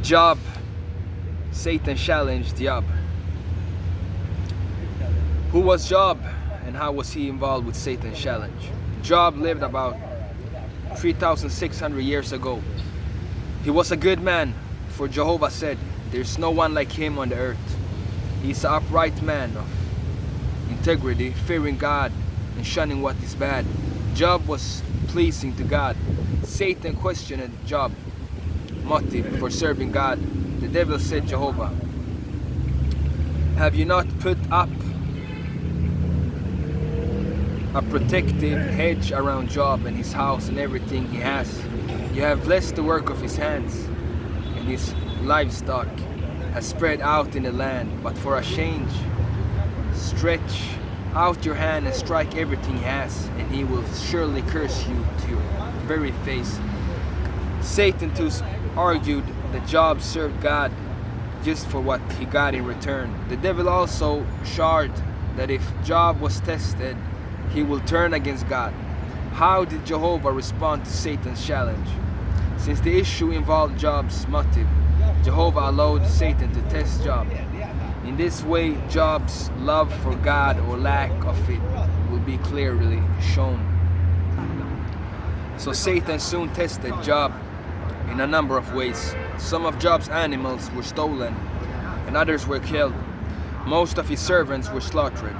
Job. Satan challenged Job. Who was Job and how was he involved with Satan's challenge? Job lived about 3,600 years ago. He was a good man, for Jehovah said, "There's no one like him on the earth." He's an upright man of integrity, fearing God and shunning what is bad. Job was pleasing to God. Satan questioned Job's motive for serving God. The devil said, "Jehovah, have you not put up a protective hedge around Job and his house and everything he has? You have blessed the work of his hands, and his livestock has spread out in the land. But for a change, stretch out your hand and strike everything he has, and he will surely curse you to your very face." Satan too argued that Job served God just for what he got in return. The devil also charged that if Job was tested, he will turn against God. How did Jehovah respond to Satan's challenge? Since the issue involved Job's motive, Jehovah allowed Satan to test Job. In this way, Job's love for God or lack of it will be clearly shown. So Satan soon tested Job in a number of ways. Some of Job's animals were stolen and others were killed. Most of his servants were slaughtered.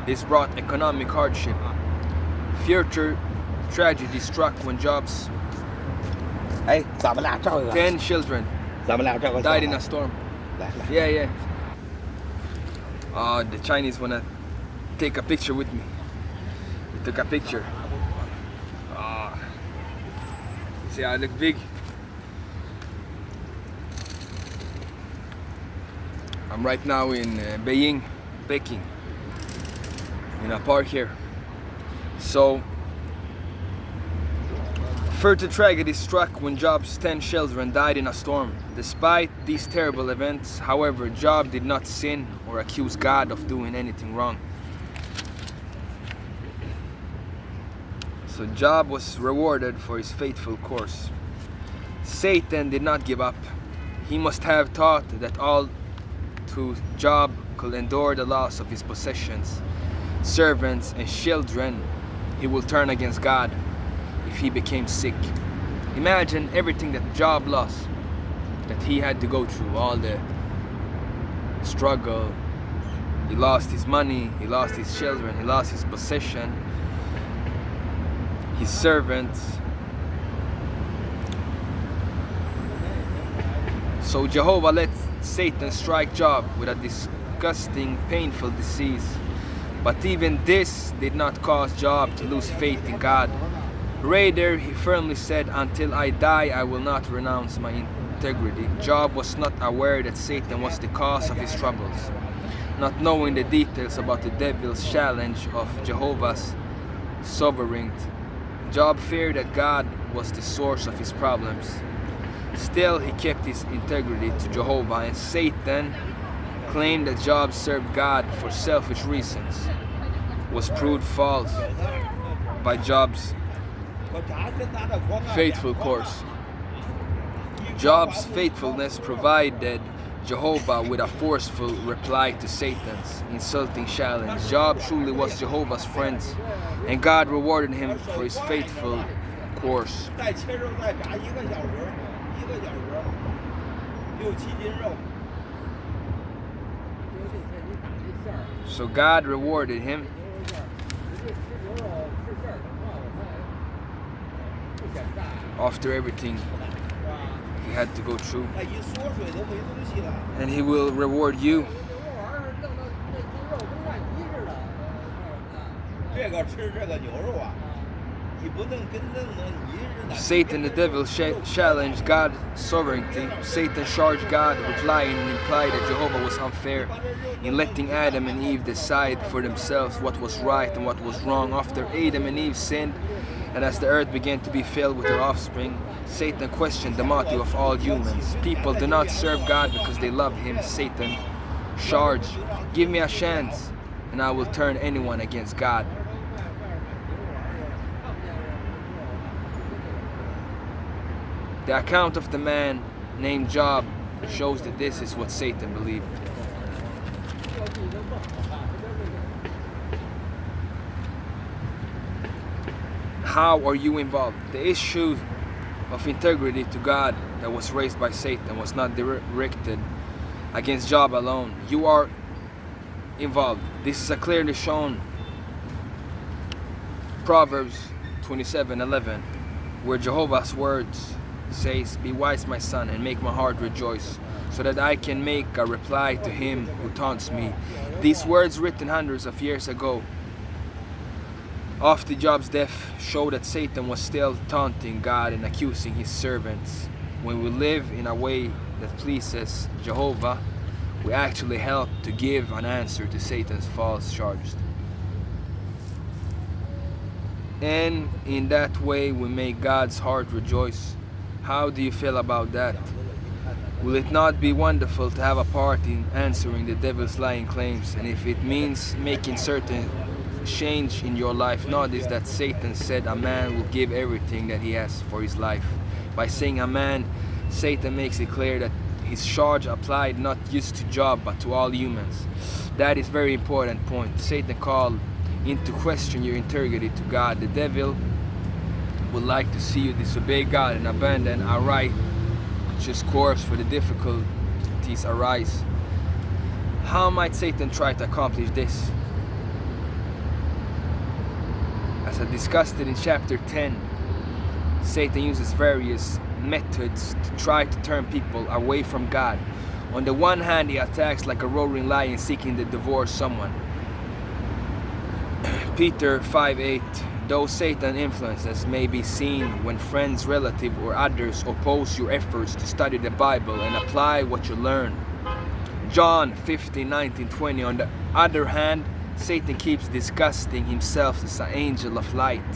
This brought economic hardship. Future tragedy struck when Job's 咱们俩照一个， 10 children 咱们俩照个 died in a storm. 来来， Yeah. The Chinese wanna take a picture with me. We took a picture. See how I look big? I'm right now in Beijing, Peking, in a park here. So, further tragedy struck when Job's 10 children died in a storm. Despite these terrible events, however, Job did not sin or accuse God of doing anything wrong. So Job was rewarded for his faithful course. Satan did not give up. He must have thought that all to Job could endure the loss of his possessions, servants, and children. He will turn against God if he became sick. Imagine everything that Job lost, that he had to go through, all the struggle. He lost his money, he lost his children, he lost his possession, his servants. So Jehovah let Satan strike Job with a disgusting, painful disease. But even this did not cause Job to lose faith in God. Rather, he firmly said, "Until I die, I will not renounce my integrity." Job was not aware that Satan was the cause of his troubles. Not knowing the details about the devil's challenge of Jehovah's sovereignty, Job feared that God was the source of his problems. Still, he kept his integrity to Jehovah, and Satan claimed that Job served God for selfish reasons was proved false by Job's faithful course. Job's faithfulness provided Jehovah with a forceful reply to Satan's insulting challenge. Job truly was Jehovah's friend, and God rewarded him for his faithful course. So God rewarded him after everything he had to go through, and he will reward you. Satan, the devil, challenged God's sovereignty. Satan charged God with lying and implied that Jehovah was unfair in letting Adam and Eve decide for themselves what was right and what was wrong. After Adam and Eve sinned, and as the earth began to be filled with their offspring, Satan questioned the motive of all humans. People do not serve God because they love Him. Satan charged, "Give me a chance, and I will turn anyone against God." The account of the man named Job shows that this is what Satan believed. How are you involved? The issue of integrity to God that was raised by Satan was not directed against Job alone. You are involved. This is clearly shown Proverbs 27:11, where Jehovah's words says, "Be wise, my son, and make my heart rejoice, so that I can make a reply to him who taunts me." These words, written hundreds of years ago, after Job's death, show that Satan was still taunting God and accusing his servants. When we live in a way that pleases Jehovah, we actually help to give an answer to Satan's false charges. And in that way we make God's heart rejoice. How do you feel about that? Will it not be wonderful to have a part in answering the devil's lying claims? And if it means making certain change in your life, notice that Satan said a man will give everything that he has for his life. By saying a man, Satan makes it clear that his charge applied not just to Job but to all humans. That is very important point. Satan called into question your integrity to God. The devil would like to see you disobey God and abandon a righteous course for the difficulties arise. How might Satan try to accomplish this? As I discussed it in chapter 10, Satan uses various methods to try to turn people away from God. On the one hand, he attacks like a roaring lion seeking to devour someone. Peter 5:8, though Satan influences may be seen when friends, relatives, or others oppose your efforts to study the Bible and apply what you learn. John 15:19-20, on the other hand, Satan keeps disguising himself as an angel of light.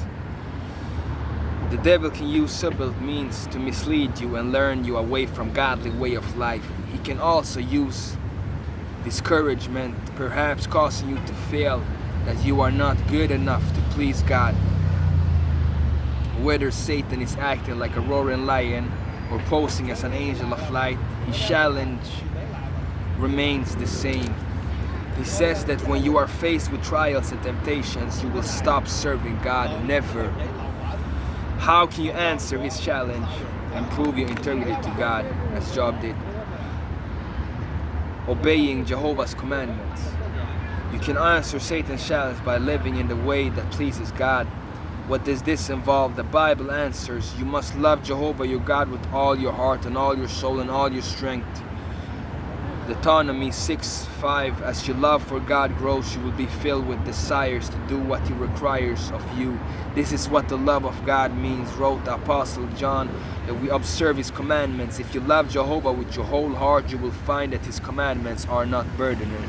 The devil can use subtle means to mislead you and learn you away from godly way of life. He can also use discouragement, perhaps causing you to feel that you are not good enough to please God. Whether Satan is acting like a roaring lion or posing as an angel of light, his challenge remains the same. He says that when you are faced with trials and temptations, you will stop serving God. Never. How can you answer his challenge and prove your integrity to God as Job did? Obeying Jehovah's commandments. You can answer Satan's challenge by living in the way that pleases God. What does this involve? The Bible answers, you must love Jehovah your God with all your heart and all your soul and all your strength. Deuteronomy 6:5, as your love for God grows, you will be filled with desires to do what he requires of you. This is what the love of God means, wrote the Apostle John, that we observe his commandments. If you love Jehovah with your whole heart, you will find that his commandments are not burdening.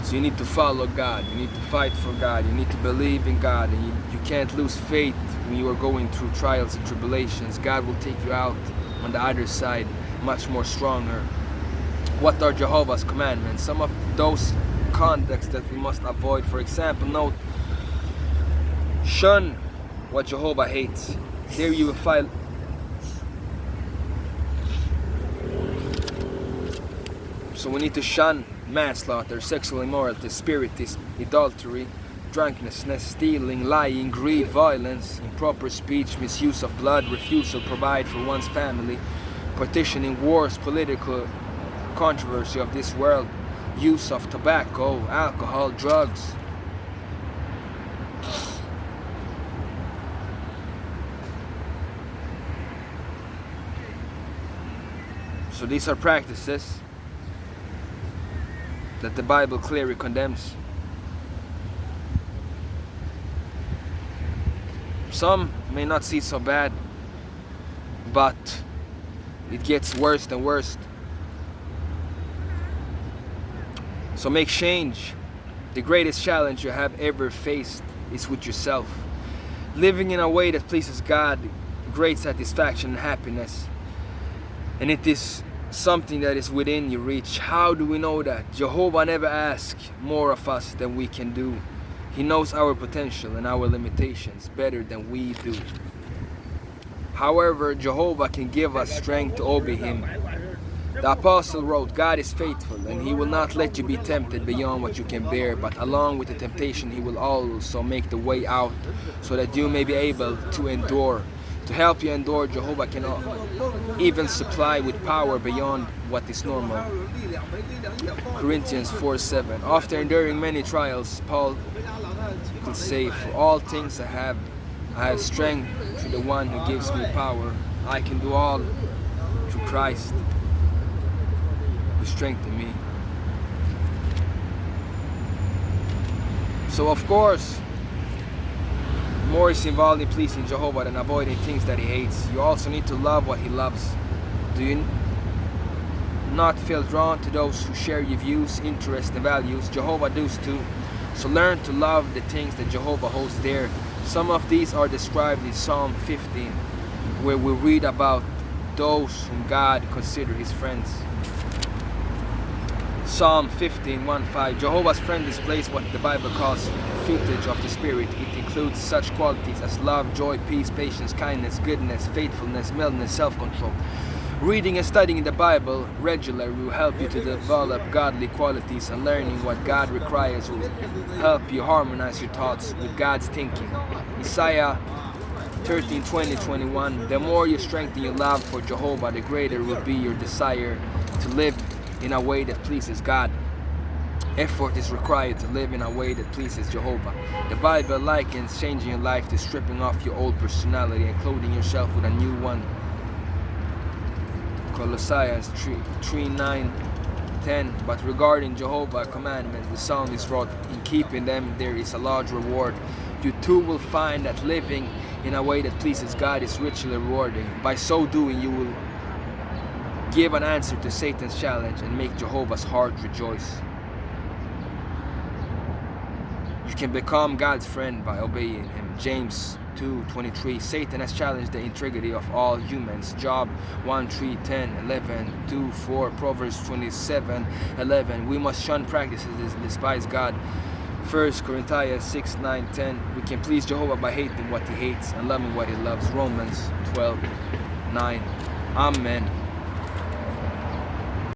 So you need to follow God, you need to fight for God, you need to believe in God, and you can't lose faith when you are going through trials and tribulations. God will take you out on the other side much more stronger. What are Jehovah's commandments? Some of those conducts that we must avoid. For example, note, shun what Jehovah hates. Here you will find so we need to shun manslaughter, sexual immorality, spiritism, adultery, drunkenness, stealing, lying, greed, violence, improper speech, misuse of blood, refusal to provide for one's family, partitioning, wars, political controversy of this world, use of tobacco, alcohol, drugs. So these are practices that the Bible clearly condemns. Some may not see so bad, but it gets worse and worse. So make change. The greatest challenge you have ever faced is with yourself. Living in a way that pleases God, great satisfaction and happiness. And it is something that is within your reach. How do we know that? Jehovah never asks more of us than we can do. He knows our potential and our limitations better than we do. However, Jehovah can give us strength to obey him. The apostle wrote, God is faithful, and he will not let you be tempted beyond what you can bear, but along with the temptation he will also make the way out, so that you may be able to endure. To help you endure, Jehovah can even supply with power beyond what is normal. Corinthians 4:7. After enduring many trials, Paul could say, for all things I have strength through the one who gives me power. I can do all through Christ who strengthened me. So of course, more is involved in pleasing Jehovah than avoiding things that he hates. You also need to love what he loves. Do you not feel drawn to those who share your views, interests, and values? Jehovah does too. So learn to love the things that Jehovah holds dear. Some of these are described in Psalm 15, where we read about those whom God considers his friends. Psalm 15:1-5. Jehovah's friend displays what the Bible calls fruitage of the Spirit. It includes such qualities as love, joy, peace, patience, kindness, goodness, faithfulness, mildness, self-control. Reading and studying the Bible regularly will help you to develop godly qualities, and learning what God requires will help you harmonize your thoughts with God's thinking. Isaiah 13:20-21. The more you strengthen your love for Jehovah, the greater will be your desire to live in a way that pleases God. Effort is required to live in a way that pleases Jehovah. The Bible likens changing your life to stripping off your old personality and clothing yourself with a new one. Colossians 3:9-10. But regarding Jehovah's commandments, the psalmist wrote, in keeping them there is a large reward. You too will find that living in a way that pleases God is richly rewarding. By so doing, you will give an answer to Satan's challenge and make Jehovah's heart rejoice. You can become God's friend by obeying him. James 2:23. Satan has challenged the integrity of all humans. Job 1:3, 10, 11, 2, 4. Proverbs 27:11. We must shun practices that despise God. 1 Corinthians 6:9-10. We can please Jehovah by hating what he hates and loving what he loves. Romans 12:9. Amen.